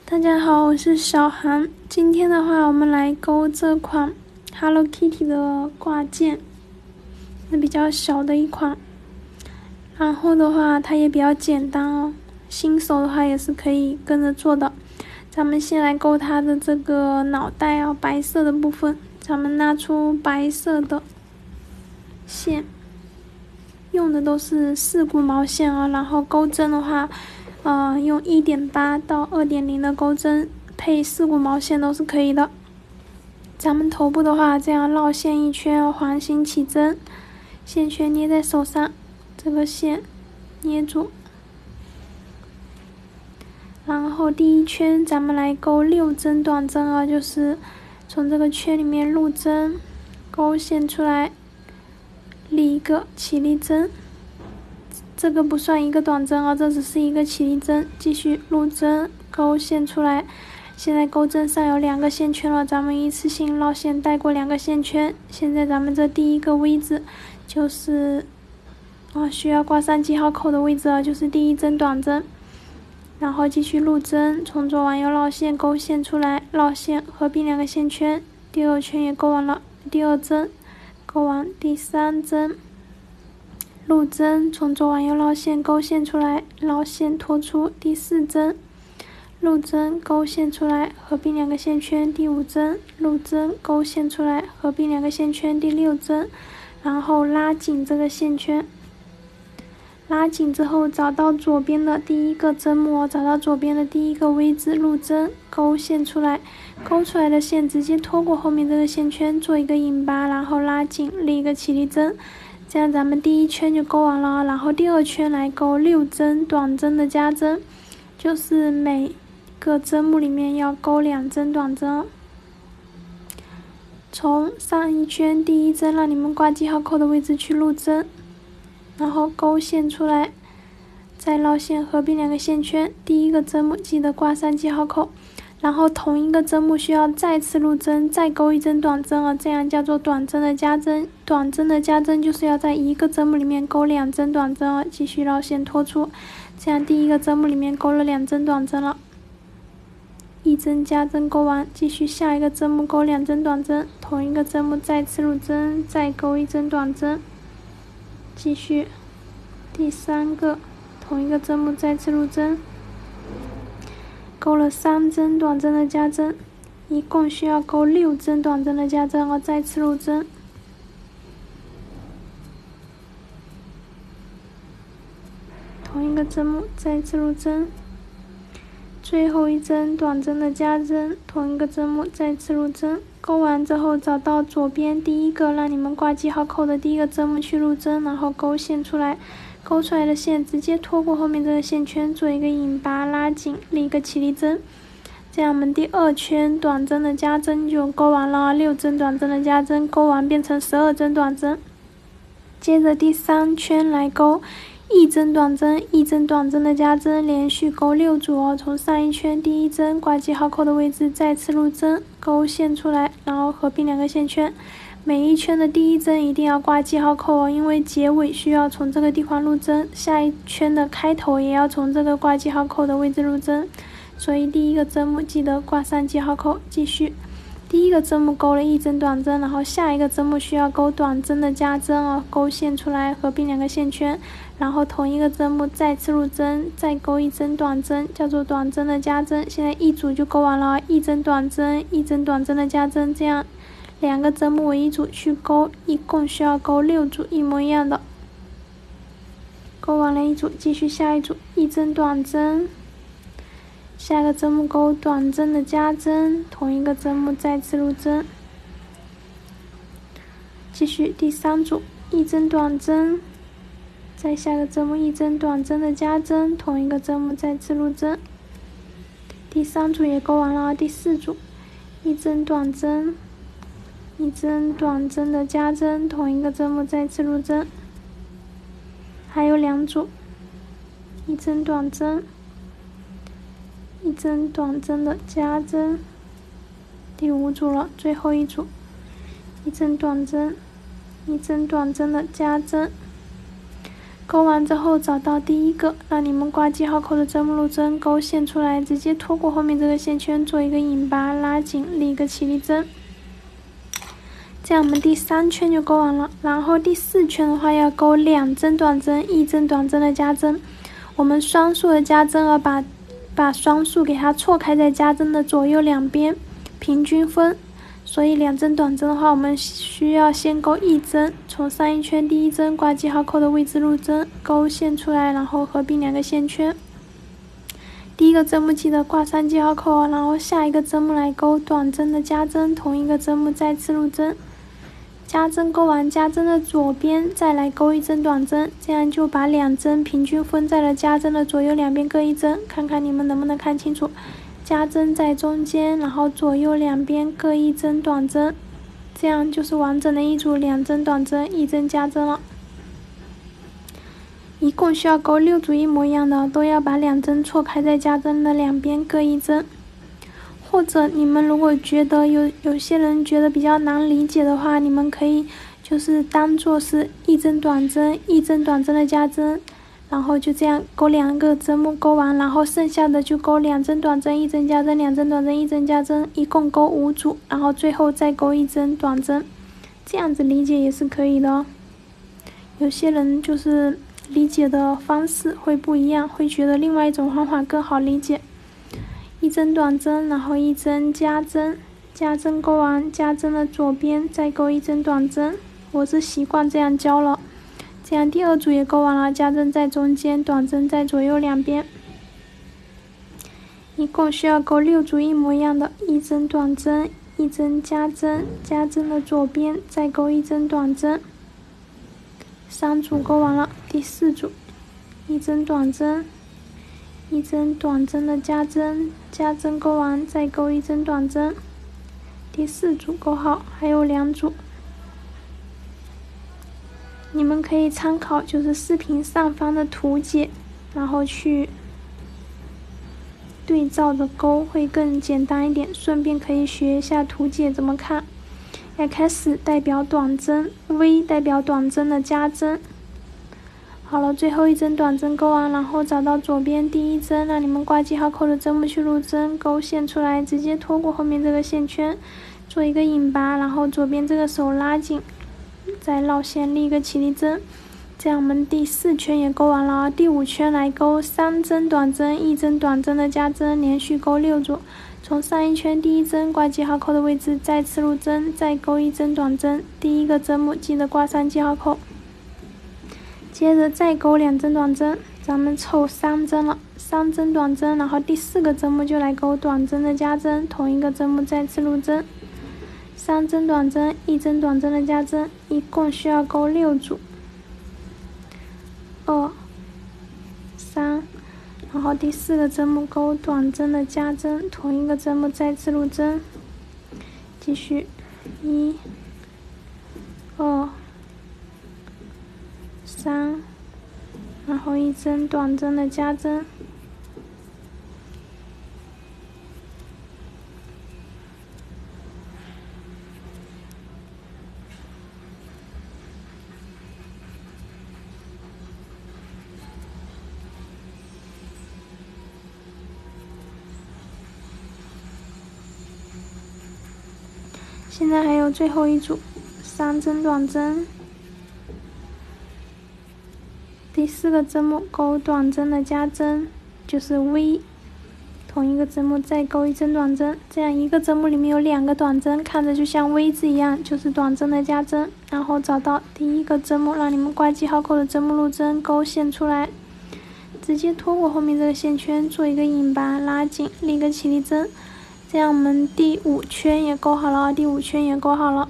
大家好，我是小韩。今天的话，我们来钩这款 Hello Kitty 的挂件，是比较小的一款。然后的话，它也比较简单哦，新手的话也是可以跟着做的。咱们先来钩它的这个脑袋啊，白色的部分。咱们拿出白色的线，用的都是4股毛线啊。然后钩针的话，用 1.8 到 2.0 的钩针配4股毛线都是可以的。咱们头部的话，这样绕线一圈，环形起针，线圈捏在手上，这个线捏住。然后第一圈咱们来钩6针短针啊，就是从这个圈里面入针，钩线出来，立一个起立针。这个不算一个短针啊，这只是一个起立针。继续入针，钩线出来。现在钩针上有2个线圈了，咱们一次性绕线带过2个线圈。现在咱们这第一个位置就是需要挂上记号扣的位置啊，就是第1针短针。然后继续入针，从左往右绕线，钩线出来，绕线合并2个线圈。第2圈也钩完了，第2针钩完，第3针。入针，从左往右绕线，钩线出来，绕线拖出，第4针。入针，钩线出来，合并2个线圈，第5针。入针，钩线出来，合并2个线圈，第6针。然后拉紧这个线圈。拉紧之后，找到左边的第1个针目，找到左边的第1个位置，入针，钩线出来，钩出来的线直接拖过后面这个线圈，做一个引拔，然后拉紧，立一个起立针。这样咱们第1圈就钩完了，然后第2圈来钩6针短针的加针，就是每个针目里面要钩2针短针。从上一圈第1针让你们挂记号扣的位置去入针，然后钩线出来，再绕线合并2个线圈，第1个针目记得挂上记号扣。然后同一个针目需要再次入针，再钩1针短针啊，这样叫做短针的加针。短针的加针就是要在1个针目里面钩2针短针啊，继续绕线拖出，这样第1个针目里面钩了2针短针了。1针加针钩完，继续下一个针目钩2针短针，同一个针目再次入针，再钩1针短针，继续第3个同一个针目再次入针。钩了3针短针的加针，一共需要钩6针短针的加针，我再次入针。同一个针目再次入针，最后1针短针的加针，同一个针目再次入针。钩完之后，找到左边第1个让你们挂记号扣的第1个针目去入针，然后钩线出来。钩出来的线直接拖过后面这个线圈，做一个引拔，拉紧，立一个起立针。这样我们第2圈短针的加针就钩完了，6针短针的加针钩完变成12针短针。接着第3圈来钩1针短针，1针短针的加针，连续钩6组哦。从上一圈第1针挂记号扣的位置再次入针，钩线出来，然后合并2个线圈。每一圈的第1针一定要挂记号扣哦，因为结尾需要从这个地方入针，下一圈的开头也要从这个挂记号扣的位置入针，所以第1个针目记得挂上记号扣。继续，第1个针目钩了1针短针，然后下一个针目需要钩短针的加针哦，钩线出来，合并2个线圈，然后同一个针目再次入针，再钩1针短针，叫做短针的加针。现在一组就钩完了，1针短针，1针短针的加针，这样2个针目为一组去钩，一共需要钩6组，一模一样的。钩完了一组，继续下一组，1针短针，下个针目钩短针的加针，同一个针目再次入针。继续第3组，1针短针，再下个针目1针短针的加针，同一个针目再次入针。第3组也钩完了，第4组，1针短针，1针短针的加针，同一个针目再次入针。还有2组，1针短针，1针短针的加针。第5组了，最后一组，1针短针，1针短针的加针。勾完之后找到第一个让你们挂记号扣的针目录针，勾线出来，直接拖过后面这个线圈，做一个引拔，拉紧，立一个起立针。这样我们第3圈就勾完了。然后第4圈的话要勾2针短针，1针短针的加针。我们双数的加针要把双数给它错开在加针的左右两边，平均分。所以2针短针的话，我们需要先勾1针，从上一圈第1针挂记号扣的位置入针，勾线出来，然后合并2个线圈。第一个针目记得挂上记号扣，然后下一个针目来勾短针的加针，同一个针目再次入针。加针勾完加针的左边，再来勾1针短针，这样就把2针平均分在了加针的左右两边各1针。看看你们能不能看清楚，加针在中间，然后左右两边各1针短针，这样就是完整的一组2针短针1针加针了。一共需要勾6组一模一样的，都要把2针错开在加针的两边各1针。或者你们如果觉得有些人觉得比较难理解的话，你们可以就是当做是1针短针1针短针的加针，然后就这样勾2个针目勾完，然后剩下的就勾2针短针1针加针，2针短针1针加针，一共勾5组，然后最后再勾1针短针，这样子理解也是可以的哦。有些人就是理解的方式会不一样，会觉得另外一种方法更好理解。1针短针，然后1针加针，加针勾完加针的左边再勾1针短针，我是习惯这样教了。这样第2组也勾完了，加针在中间，短针在左右两边。一共需要勾6组一模一样的，1针短针1针加针，加针的左边再勾1针短针。3组勾完了，第4组1针短针1针短针的加针，加针勾完再勾1针短针。第4组勾好，还有2组。你们可以参考就是视频上方的图解，然后去对照着勾会更简单一点，顺便可以学一下图解怎么看。X 代表短针， V 代表短针的加针。好了，最后1针短针勾完，然后找到左边第1针让你们挂记号扣的针目去入针，勾线出来，直接拖过后面这个线圈，做一个引拔，然后左边这个手拉紧，再绕线立一个起立针。这样我们第4圈也勾完了，第5圈来勾3针短针1针短针的加针，连续勾6组，从上一圈第1针挂记号扣的位置再次入针，再勾1针短针，第一个针目记得挂上记号扣。接着再勾2针短针，咱们凑3针了，3针短针，然后第4个针目就来勾短针的加针，同一个针目再次入针，3针短针1针短针的加针，一共需要勾6组，2、3，然后第4个针目勾短针的加针，同一个针目再次入针，继续1、2、3，然后1针短针的加针，现在还有最后一组3针短针，第4个针目勾短针的加针，就是 V， 同一个针目再勾1针短针，这样一个针目里面有2个短针，看着就像 V 字一样，就是短针的加针。然后找到第一个针目让你们挂记号扣的针目入针，勾线出来，直接拖过后面这个线圈，做一个引拔，拉紧，立个起立针。这样我们第5圈也勾好了，第5圈也勾好了。